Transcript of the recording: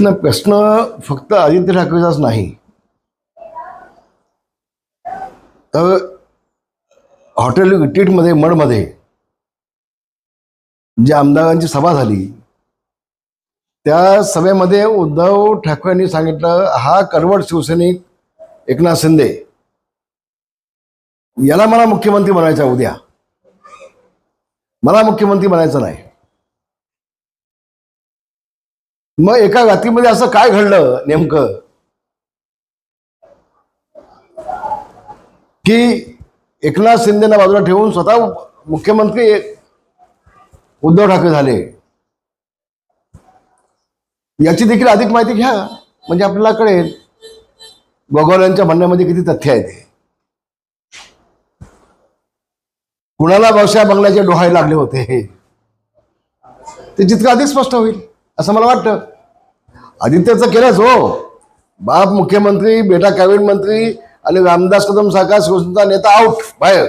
ना प्रश्न फक्त आदित्य ठाकरेचाच नाही, तर हॉटेल मध्ये मडमध्ये ज्या आमदारांची सभा झाली त्या सभेमध्ये उद्धव ठाकरेंनी सांगितलं, हा कडवट शिवसैनिक एकनाथ शिंदे याला मला मुख्यमंत्री बनायचा, उद्या मला मुख्यमंत्री बनायचं नाही. मग एका रात्रीमध्ये असं काय घडलं नेमकं की एकनाथ शिंदेना बाजूला ठेवून स्वतः मुख्यमंत्री उद्धव ठाकरे झाले. याची देखील अधिक माहिती घ्या म्हणजे आपल्याला कळेल गोगोल्यांच्या म्हणण्यामध्ये किती तथ्य आहे. ते कुणाला व्यवसाय बंगल्याचे डोहाळे लागले होते ते जितकं अधिक स्पष्ट होईल असं मला वाटतं. आदित्यचं केलंच हो, बाप मुख्यमंत्री, बेटा कॅबिनेट मंत्री आणि रामदास कदम सारखा शिवसेनेचा नेता आउट बाहेर.